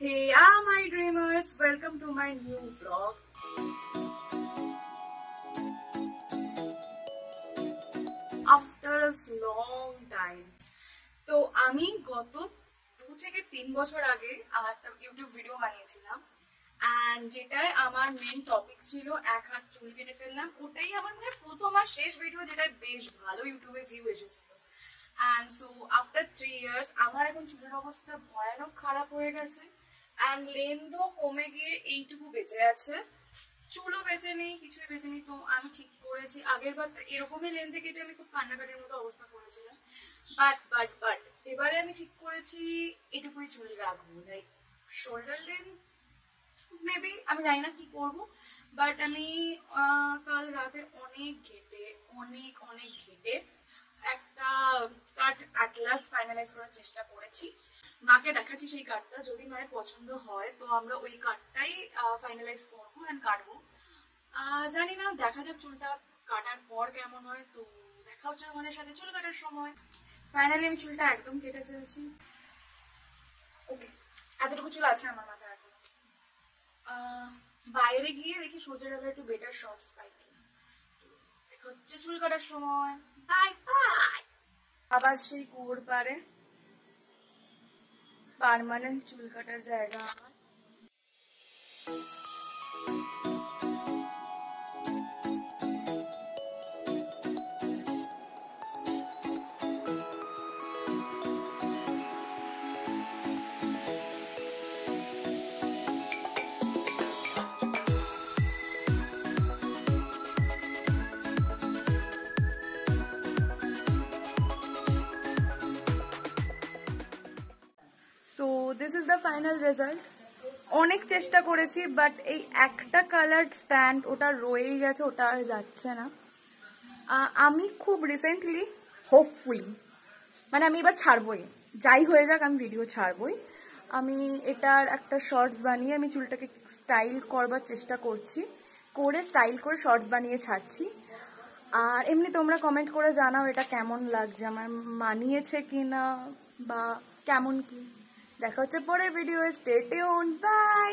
Hey, my dreamers, welcome to my new vlog. After a long time. তো আমি গত 2 থেকে 3 বছর আগে একটা ইউটিউব ভিডিও বানিয়েছিলাম এন্ড যেটাই আমার মেইন টপিক ছিল এক হাত চুল কেটে ফেললাম। ওটাই আমার মানে প্রথম আর শেষ ভিডিও যেটা বেশ ভালো ইউটিউবে ভিউ এসেছিল। এন্ড সো আফটার 3 ইয়ার্স আমার এখন চুলের অবস্থা ভয়ানক খারাপ হয়ে গেছে এন্ড লেন্থও কমে গিয়ে এইটুকু বেঁচে আছে, চুলও বেঁচে নেই, কিছুই বেঁচে নেই। তো আমি ঠিক করেছি, আগের বার তো এরকমই লেন্থে কেটে আমি খুব কান্নাকাটির মতো অবস্থা করেছিলাম, বাট এবারে আমি ঠিক করেছি এটুকুই চুল রাখবো, লাইক শোল্ডার লেন্থ মেবি, আমি জানি না কি করব। বাট আমি কাল রাতে অনেক ঘেটে একটা কাট অ্যাট লাস্ট ফাইনালাইজ করার চেষ্টা করেছি। মাকে দেখাচ্ছি সেই কাটটা, যদি মায়ের পছন্দ হয় তো আমরা ওই কাটটাই ফাইনালাইজ করবো অ্যান্ড কাটবো। জানি না, দেখা যাক চুলটা কাটার পর কেমন হয়। তো দেখা হচ্ছে আমাদের সাথে চুল কাটার সময়। ফাইনালি আমি চুলটা একদম কেটে ফেলছি। ওকে, এতটুকু চুল আছে আমার মাথায় এখন। বাইরে গিয়ে দেখি সূর্যের আলো একটু বেটার শর্টস পাই কিনা। দেখা হচ্ছে চুল কাটার সময়। Bye bye. আবার সেই কুয়োর পারে পার্মানেন্ট চুল কাটার জায়গা আমার। So this is the final result. অনেক চেষ্টা করেছি বাট এই একটা কালার স্ট্যান্ড ওটা রয়েই গেছে, ওটা আর যাচ্ছে না। আমি খুব রিসেন্টলি হোপফুলি মানে আমি এবার ছাড়বই, যাই হয়ে যাক আমি ভিডিও ছাড়বই। আমি এটার একটা শর্টস বানিয়ে আমি চুলটাকে স্টাইল করবার চেষ্টা করছি, স্টাইল করে শর্টস বানিয়ে ছাড়ছি। আর এমনি তোমরা কমেন্ট করে জানাও এটা কেমন লাগছে, আমার মানিয়েছে কিনা বা কেমন কি। দেখা হচ্ছে পরের ভিডিও। Stay tuned, by.